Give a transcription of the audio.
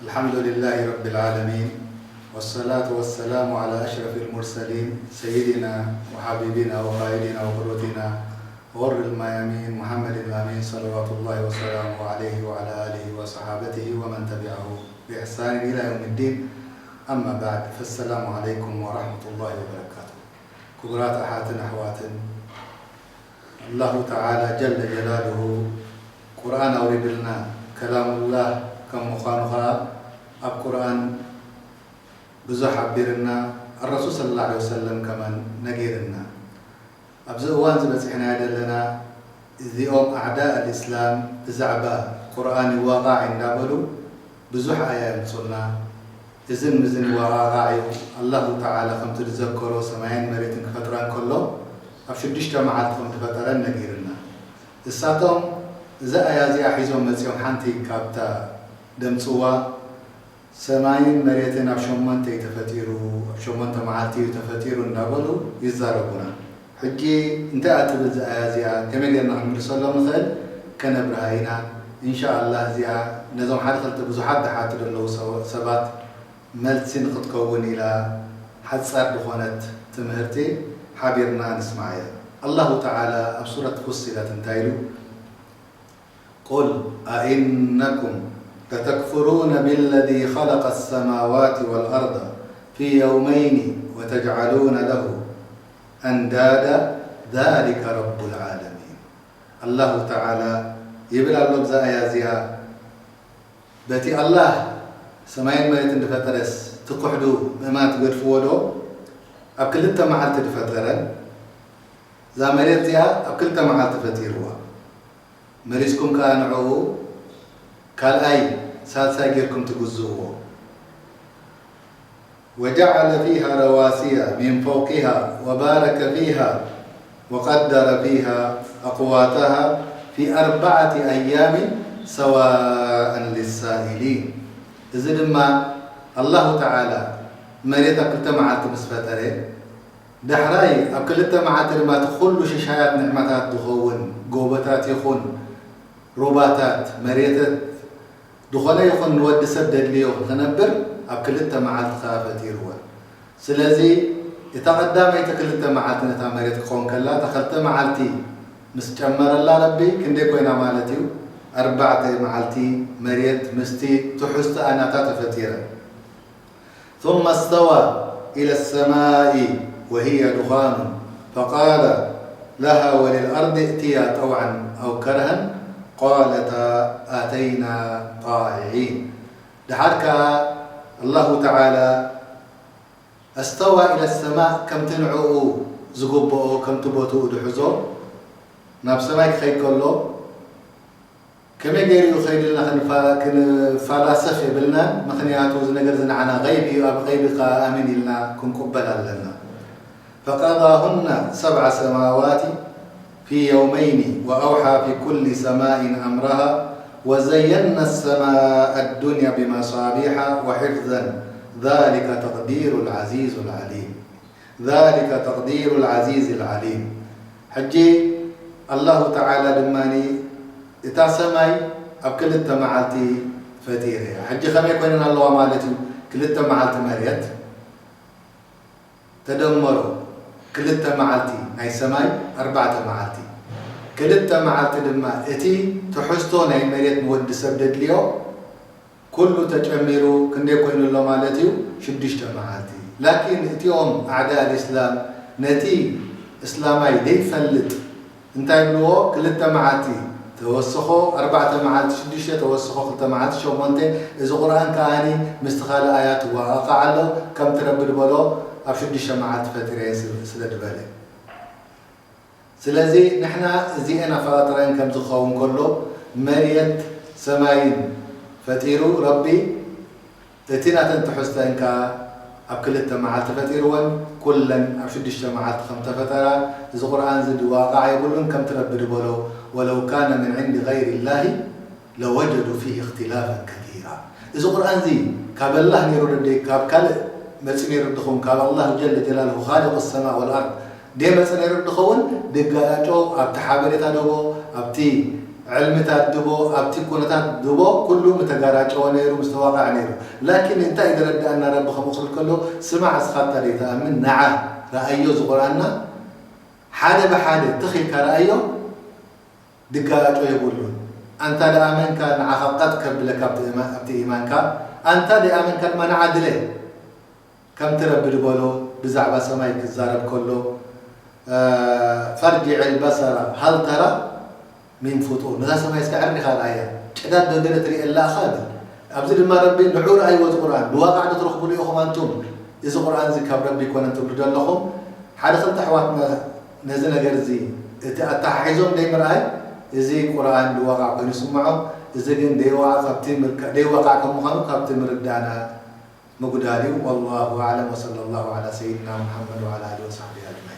الحمد لله رب العالمين، والصلاة والسلام على أشرف المرسلين سيدنا وحبيبنا وقائدنا وقدوتنا غر الميامين محمد الأمين صلوات الله وسلامه عليه وعلى آله وصحابته ومن تبعه بإحسان إلى يوم الدين. أما بعد، فالسلام عليكم ورحمة الله وبركاته. كبرات أحاتنا أحواتن، الله تعالى جل جلاله قرآن أورد لنا كلام الله كم مخانخا القرآن بزح عبرنا الرسول صلى الله عليه وسلم كمان نجيرنا أبزوان زبزحنا يدلنا ذيوم أعداء الإسلام زعبا قرآن واقع عندنا بزح آيات صلنا إذن مزن واقع الله تعالى كم تتذكروا سماعين مريت فتران كله أفشدش جماعات كم تفترن نجيرنا الساتهم إذا أيازي أحيزهم مسيهم حنتي كابتا دمسوا سماعين مريتين أبشومان تيتفتيروا أبشومان تمعاتي تفتيروا نقولوا يزاربونا حجي انت أتبز أيازيها كما قلنا عمر صلى الله عليه وسلم كان برهاينا إن شاء الله زيها نظام حد خلت بزو حد حاتر اللو سبات ملتسين قد كون إلى حد صار بخونة تمهرتي حابرنا نسمعها. الله تعالى بسورة فصلت انتايلو قل أئنكم لتكفرون بالذي خلق السماوات والأرض في يومين وتجعلون له أندادا ذلك رب العالمين. الله تعالى يبلغ اللبز آيازيها باتي الله سماين مريت اندفترس تقحدو ما تقرفوا له أبكلتا معال تدفترن زا مريت زيها أبكلتا معال تفتيروا مريسكم كانعو كالأي سالسا غيركم تجزوه وجعل فيها رواسي من فوقها وبارك فيها وقدر فيها أقواتها في 4 أيام سواء للسائلين. إذن ما الله تعالى مريت أكلت معات مسفتري دحراي أكلت معات ما تخلو ششايات نعمتات دخون قوبتات يخون روباتات مريتت دخونا يخون نود سدد ليه خنبر أكلت معات خافتي روى سلازي يتقدم يتكلت معات نتامريت خون كلا تخلت معالتي مستمر الله ربي كندي كوينا مالتيو 4 معالتي مريت مستي تحست أنا تفتيرا ثم استوى إلى السماء وهي دخان فقال لها وللأرض ائتيا طوعا أو كرها قالتا آتينا طائعين. دحرك الله تعالى استوى إلى السماء كم تنعو زقبو كم تبوتو دحزو ناب سماء خير كله كم يجري خير لنا كن فلاسفة بلنا مخنياتو زنجر زنعنا غيبي أب غيبي آمن لنا كن قبل لنا فقضاهن 7 سماوات في يومين وأوحى في كل سماء أمرها وزينا السماء الدنيا بمصابيح وحفظا ذلك تقدير العزيز العليم. ذلك تقدير العزيز العليم. حجي الله تعالى دماني إتا سماي أب كلتا معالتي فتيري حجي خمي كوننا الله مالتي كلتا معالتي مريت تدمروا كلتا معالتي ناي سماي 4 معالتي كلتا معالتي دما اتي تحستو ناي مريت مود سبدد ليو كله تجميرو كندي كوينو الله مالتيو 6 معالتي لكن اتيوم أعداء الإسلام نتي إسلامي دي فلت انتاي بلو كلتا معالتي توسخو 4 معالتي 6 توسخو 5 معالتي شو مانتي إذا قرآن كاني مستخال آيات وقع له كم تربي بلو أبشد الشماعات فترة سلد بالي. سلازي نحنا زينا فاطرين كم تخاون كله مريت سماين فتيرو ربي تتينا تنتحستين كا أبكلت معات فتيروان كلن أبشد الشماعات 5 فترة إذا قرآن زد واقع يقولون كم تربي بلو ولو كان من عند غير الله لوجدوا فيه اختلافا كثيرا. إذا قرآن زي كاب الله نيرود دي كاب كال مسني ردخون قال الله جل جلاله خالق السماء والأرض دي مسني ردخون دقاءاتو أبتحابرتا دوغو أبتي علم تدبو أبتي كونتات دبو كله متجارج ونيرو مستواقع نيرو لكن أنت إذا رد أن رب خمخل كله سمع أسخط تريتا من نعه رأيه زغرانا حادة بحادة تخي كرأيه دقاء يقولون أنت لآمن كان عقدتك بلك أبتي إيمانك أنت لآمن كان من عدله كم تربي البولو بزعبة سمايك الزارب كله فرجع البصر هل ترى من فطور ناس ما يسكعرني خال آية شداد دندنة تري إلا خالد أبزل ما ربي نعور أي وقت قرآن بواقع نترخ بلي أخو أنتم إذا قرآن ذكر ربي كون أنتم رجال لكم حدث التحوات نزل جرزي التحيزهم دايما رأي إذا قرآن بواقع كون يسمعهم إذا جن ديوا دي واقع كم خانو كابتن مردانا مقداري والله أعلم وصلى الله على سيدنا محمد وعلى آله وصحبه أجمعين.